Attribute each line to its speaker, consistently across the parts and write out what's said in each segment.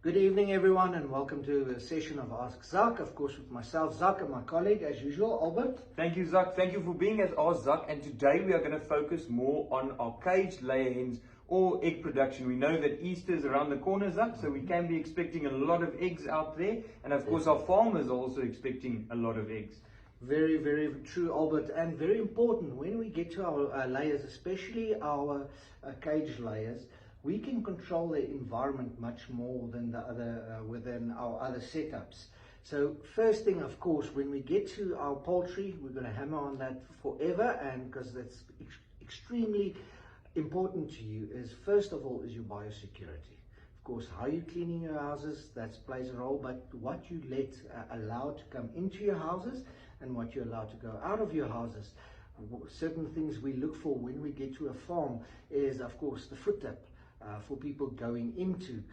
Speaker 1: Good evening, everyone, and welcome to a session of Ask Zak, of course, with myself, Zak, and my colleague, as usual, Albert.
Speaker 2: Thank you, Zak. Thank you for being at Ask Zak. And today we are going to focus more on our caged layer hens or egg production. We know that Easter is around the corner, Zak, so we can be expecting a lot of eggs out there. And of course, our farmers are also expecting a lot of eggs.
Speaker 1: Very, very true, Albert, and very important when we get to our layers, especially our cage layers. We can control the environment much more than the other within our other setups. So first thing, of course, when we get to our poultry, we're going to hammer on that forever, and because that's extremely important to you, is first of all is your biosecurity. Of course, how you're cleaning your houses, that plays a role, but what you allow to come into your houses and what you allow to go out of your houses. Certain things we look for when we get to a farm is, of course, the foot tap. For people going into,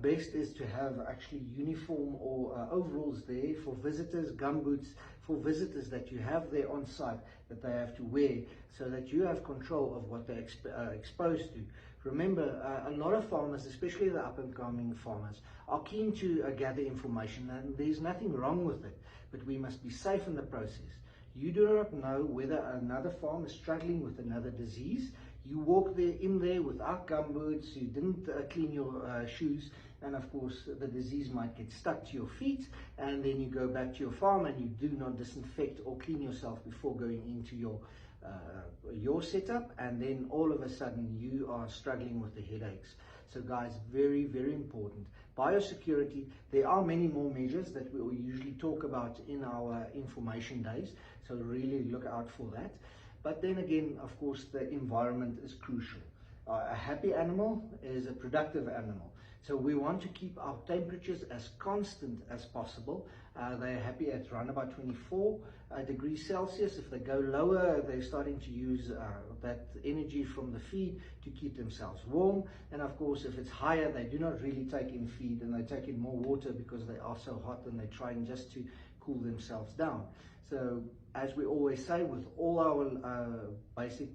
Speaker 1: best is to have actually uniform or overalls there for visitors, gumboots for visitors that you have there on site that they have to wear, so that you have control of what they're exposed to. Remember, a lot of farmers, especially the up-and-coming farmers, are keen to gather information, and there's nothing wrong with it, but we must be safe in the process. You do not know whether another farm is struggling with another disease. You walk in there without gumboots, you didn't clean your shoes, and of course the disease might get stuck to your feet, and then you go back to your farm and you do not disinfect or clean yourself before going into your setup, and then all of a sudden you are struggling with the headaches. So guys, very, very important. Biosecurity, there are many more measures that we usually talk about in our information days, so really look out for that. But then again, of course, the environment is crucial. A happy animal is a productive animal. So we want to keep our temperatures as constant as possible. They're happy at around about 24 degrees Celsius. If they go lower, they're starting to use that energy from the feed to keep themselves warm. And of course, if it's higher, they do not really take in feed, and they take in more water because they are so hot, and they're trying just to cool themselves down. So as we always say, with all our basic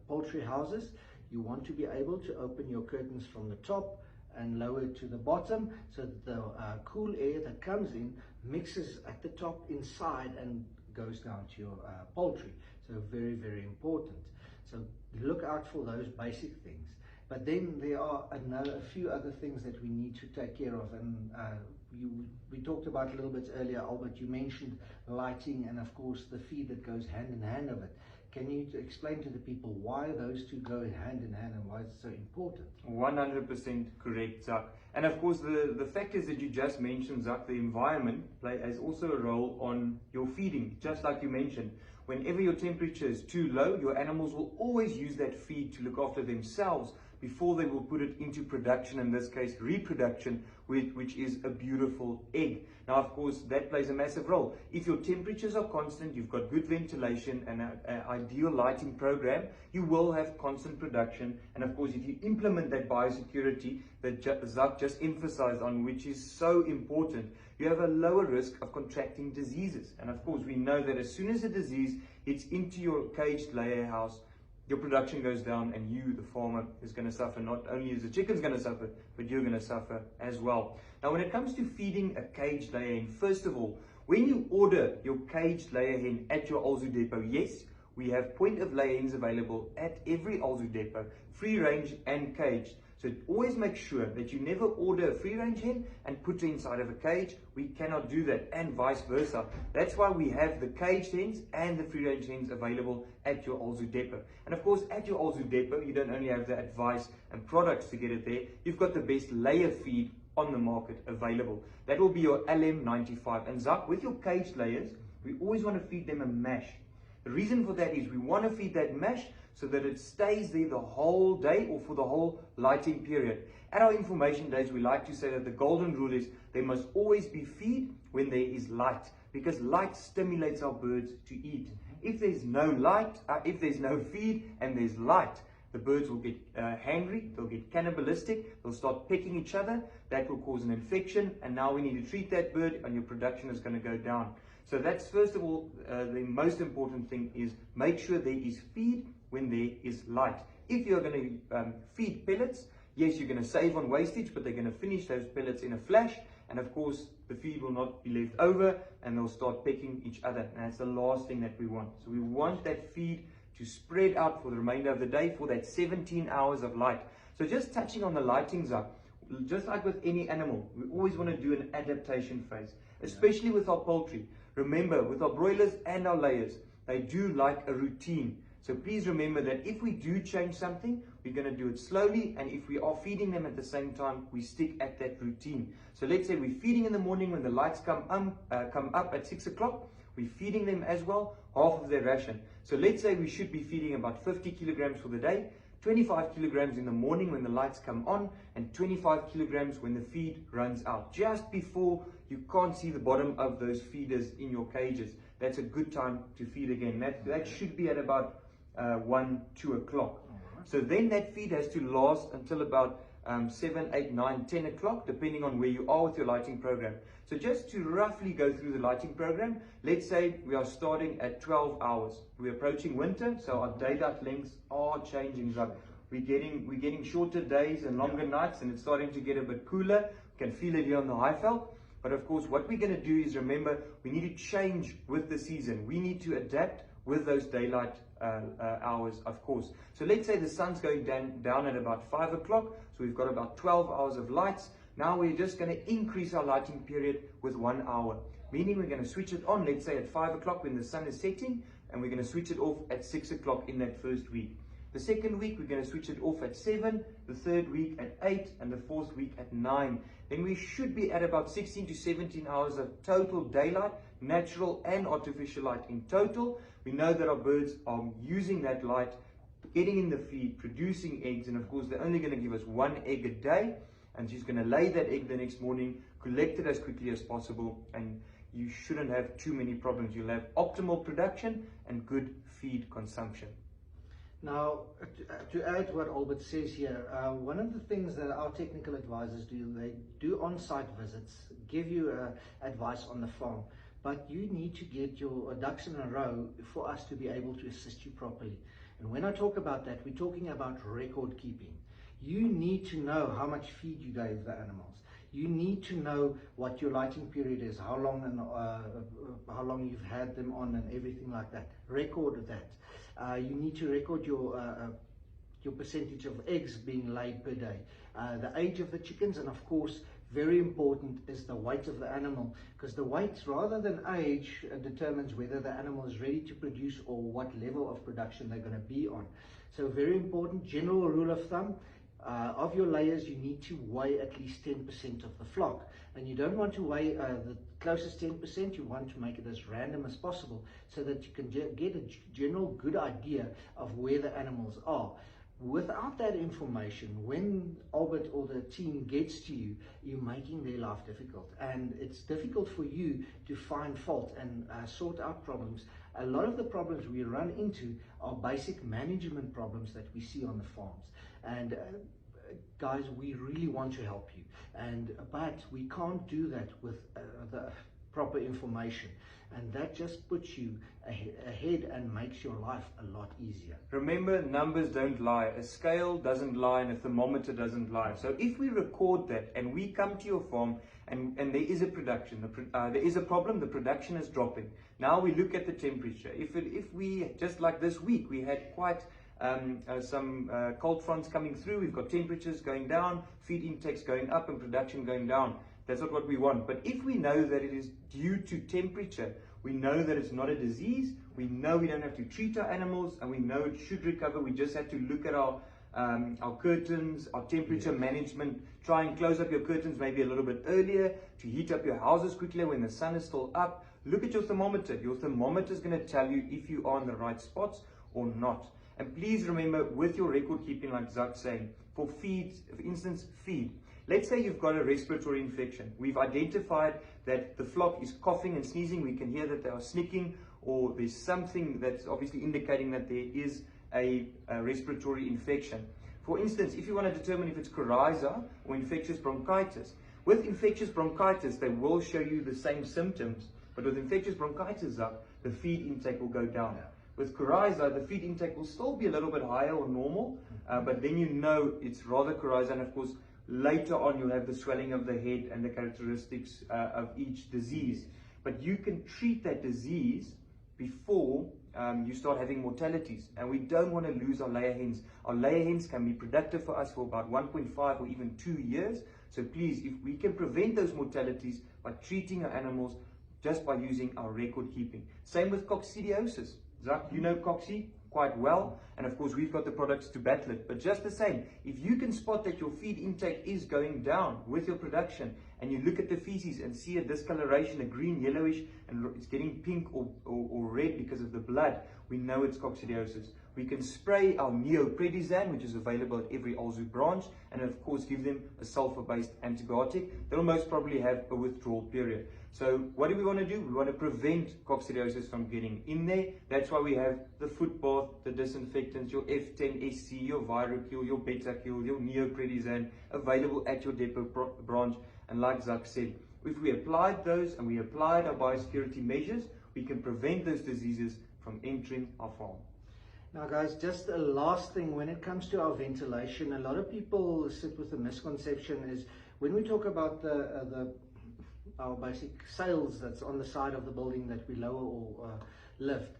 Speaker 1: poultry houses, you want to be able to open your curtains from the top and lower it to the bottom, so that the cool air that comes in mixes at the top inside and goes down to your poultry. So very, very important. So look out for those basic things. But then there are a few other things that we need to take care of, and we talked about a little bit earlier, Albert. You mentioned lighting, and of course the feed that goes hand in hand of it. Can you explain to the people why those two go hand in hand and why it's so important?
Speaker 2: 100% correct, Zak. And of course, the factors that you just mentioned, Zak, the environment has also a role on your feeding. Just like you mentioned, whenever your temperature is too low, your animals will always use that feed to look after themselves before they will put it into production, in this case reproduction, which is a beautiful egg. Now, of course, that plays a massive role. If your temperatures are constant, you've got good ventilation and an ideal lighting program, you will have constant production. And of course, if you implement that biosecurity that Zak just emphasized on, which is so important, you have a lower risk of contracting diseases. And of course, we know that as soon as a disease hits into your caged layer house, your production goes down, and you, the farmer, is going to suffer. Not only is the chicken's going to suffer, but you're going to suffer as well. Now, when it comes to feeding a caged layer hen, first of all, when you order your caged layer hen at your Alzu depot, yes, we have point of layer hens available at every Alzu depot, free range and caged. So always make sure that you never order a free range hen and put her inside of a cage. We cannot do that, and vice versa. That's why we have the caged hens and the free range hens available at your Alzu depot. And of course, at your Alzu depot, you don't only have the advice and products to get it there, you've got the best layer feed on the market available. That will be your LM95. And Zak, with your caged layers, we always want to feed them a mash. The reason for that is we want to feed that mash so that it stays there the whole day or for the whole lighting period. At our information days, we like to say that the golden rule is there must always be feed when there is light, because light stimulates our birds to eat. If there's no light, if there's no feed and there's light, the birds will get hangry, they'll get cannibalistic, they'll start pecking each other. That will cause an infection, and now we need to treat that bird, and your production is going to go down. So that's, first of all, the most important thing is make sure there is feed when there is light. If you're going to feed pellets, Yes, you're going to save on wastage, but they're going to finish those pellets in a flash. And of course, the feed will not be left over and they'll start pecking each other. And that's the last thing that we want. So we want that feed to spread out for the remainder of the day for that 17 hours of light. So just touching on the lightings up, just like with any animal, we always want to do an adaptation phase, especially with our poultry. Remember, with our broilers and our layers, they do like a routine. So please remember that if we do change something, we're going to do it slowly, and if we are feeding them at the same time, we stick at that routine. So let's say we're feeding in the morning when the lights come up at 6 o'clock, we're feeding them as well, half of their ration. So let's say we should be feeding about 50 kilograms for the day, 25 kilograms in the morning when the lights come on, and 25 kilograms when the feed runs out, just before you can't see the bottom of those feeders in your cages. That's a good time to feed again. That should be at about 1, 2 o'clock. So then that feed has to last until about 7, 8, 9, 10 o'clock, depending on where you are with your lighting program. So just to roughly go through the lighting program, let's say we are starting at 12 hours. We're approaching winter, so our daylight lengths are changing. We're getting shorter days and longer nights, and it's starting to get a bit cooler. You can feel it here on the Highveld. But of course, what we're going to do is, remember, we need to change with the season. We need to adapt with those daylight hours, of course. So let's say the sun's going down at about 5 o'clock, so we've got about 12 hours of lights. Now we're just going to increase our lighting period with 1 hour, meaning we're going to switch it on, let's say at 5 o'clock when the sun is setting, and we're going to switch it off at 6 o'clock in that first week. The second week, we're going to switch it off at 7, the third week at 8, and the fourth week at 9. Then we should be at about 16 to 17 hours of total daylight, natural and artificial light in total. We know that our birds are using that light, getting in the feed, producing eggs, and of course they're only going to give us 1 egg a day, and she's going to lay that egg the next morning, collect it as quickly as possible, and you shouldn't have too many problems. You'll have optimal production and good feed consumption.
Speaker 1: Now, to add what Albert says here, one of the things that our technical advisors do, they do on-site visits, give you advice on the farm, but you need to get your ducks in a row for us to be able to assist you properly. And when I talk about that, we're talking about record keeping. You need to know how much feed you gave the animals. You need to know what your lighting period is, how long you've had them on, and everything like that. Record that. You need to record your percentage of eggs being laid per day, the age of the chickens, and of course, very important is the weight of the animal, because the weight rather than age determines whether the animal is ready to produce or what level of production they're going to be on. So very important general rule of thumb, of your layers you need to weigh at least 10% of the flock, and you don't want to weigh the closest 10%. You want to make it as random as possible so that you can get a general good idea of where the animals are. Without that information, when Albert or the team gets to you, you're making their life difficult, and it's difficult for you to find fault and sort out problems. A lot of the problems we run into are basic management problems that we see on the farms, and guys, we really want to help you, but we can't do that with the proper information, and that just puts you ahead and makes your life a lot easier.
Speaker 2: Remember, numbers don't lie, a scale doesn't lie, and a thermometer doesn't lie. So if we record that and we come to your farm and there is a there is a problem, the production is dropping. Now we look at the temperature. If we, just like this week, we had quite some cold fronts coming through, we've got temperatures going down, feed intakes going up, and production going down. That's not what we want. But if we know that it is due to temperature, we know that it's not a disease, we know we don't have to treat our animals, and we know it should recover. We just have to look at our curtains, our temperature management, try and close up your curtains maybe a little bit earlier to heat up your houses quickly when the sun is still up. Look at your thermometer. Your thermometer is going to tell you if you are in the right spots or not. And please remember, with your record keeping, like Zach's saying, for feeds, for instance, feed. Let's say you've got a respiratory infection. We've identified that the flock is coughing and sneezing. We can hear that they are snicking, or there's something that's obviously indicating that there is a respiratory infection. For instance, if you want to determine if it's coryza or infectious bronchitis, with infectious bronchitis, they will show you the same symptoms, but with infectious bronchitis, the feed intake will go down. With coryza, the feed intake will still be a little bit higher or normal, but then you know it's rather corrosive, and of course later on you'll have the swelling of the head and the characteristics of each disease. But you can treat that disease before you start having mortalities, and we don't want to lose our layer hens. Our layer hens can be productive for us for about 1.5 or even 2 years. So please, if we can prevent those mortalities by treating our animals just by using our record keeping. Same with coccidiosis. Zach, you know cocci quite well, and of course we've got the products to battle it. But just the same, if you can spot that your feed intake is going down with your production, and you look at the feces and see a discoloration, a green, yellowish, and it's getting pink or red because of the blood, we know it's coccidiosis. We can spray our neoprednisolone, which is available at every Alzu branch, and of course give them a sulfur-based antibiotic. They'll most probably have a withdrawal period. So what do we want to do? We want to prevent coccidiosis from getting in there. That's why we have the foot bath, the disinfectants, your F10SC, your ViroKill, your BetaKill, your neoprednisolone available at your depot branch. And like Zach said, if we applied those and we applied our biosecurity measures, we can prevent those diseases from entering our farm.
Speaker 1: Now guys, just a last thing, when it comes to our ventilation, a lot of people sit with the misconception is when we talk about our basic sails that's on the side of the building that we lower or lift,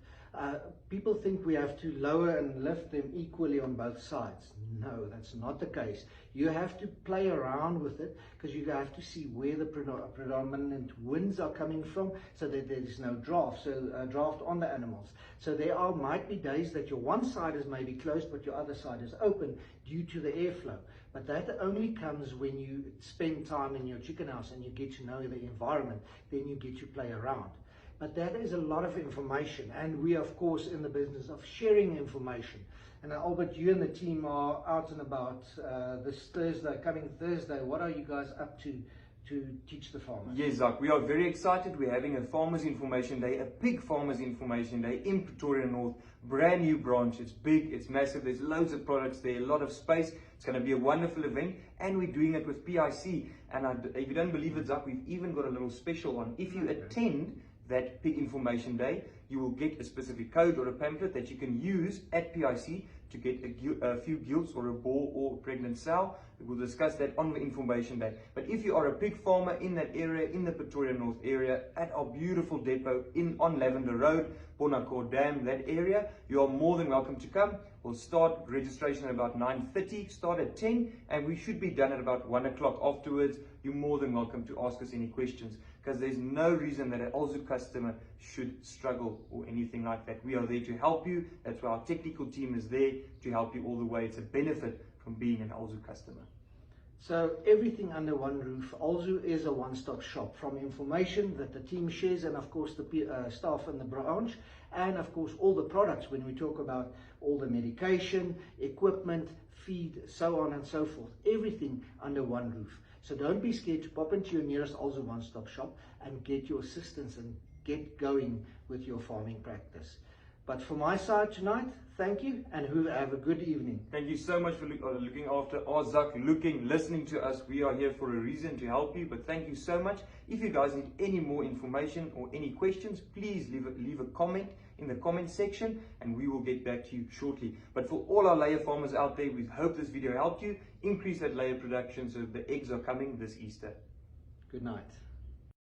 Speaker 1: people think we have to lower and lift them equally on both sides. No, that's not the case. You have to play around with it because you have to see where the predominant winds are coming from so that there is no draft, draft on the animals. So there might be days that your one side is maybe closed but your other side is open due to the airflow. But that only comes when you spend time in your chicken house and you get to know the environment, then you get to play around. But that is a lot of information, and we are of course in the business of sharing information. And Albert, you and the team are out and about this Thursday, coming Thursday. What are you guys up to teach the farmers?
Speaker 2: Yes, Zach, we are very excited. We're having a Farmers Information Day, a big Farmers Information Day in Pretoria North. Brand new branch. It's big, it's massive. There's loads of products there, a lot of space. It's going to be a wonderful event, and we're doing it with PIC. And if you don't believe it, Zach, we've even got a little special one. If you attend that big information day, you will get a specific code or a pamphlet that you can use at PIC to get a few gilts or a boar or a pregnant sow. We'll discuss that on the information day. But if you are a pig farmer in that area, in the Pretoria North area, at our beautiful depot on Lavender Road, Bonacor Dam, that area, you are more than welcome to come. We'll start registration at about 9:30, start at 10, and we should be done at about 1 o'clock afterwards. You're more than welcome to ask us any questions, because there's no reason that an Alzu customer should struggle or anything like that. We are there to help you. That's why our technical team is there to help you all the way. It's a benefit from being an Alzu customer.
Speaker 1: So everything under one roof. Alzu is a one-stop shop, from information that the team shares, and of course the staff in the branch, and of course all the products when we talk about all the medication, equipment, feed, so on and so forth. Everything under one roof. So don't be scared to pop into your nearest Alzu one-stop shop and get your assistance and get going with your farming practice. But from my side tonight, thank you, and have a good evening.
Speaker 2: Thank you so much for looking after Zach, listening to us. We are here for a reason, to help you, but thank you so much. If you guys need any more information or any questions, please leave a comment in the comment section, and we will get back to you shortly. But for all our layer farmers out there, we hope this video helped you increase that layer production so the eggs are coming this Easter.
Speaker 1: Good night.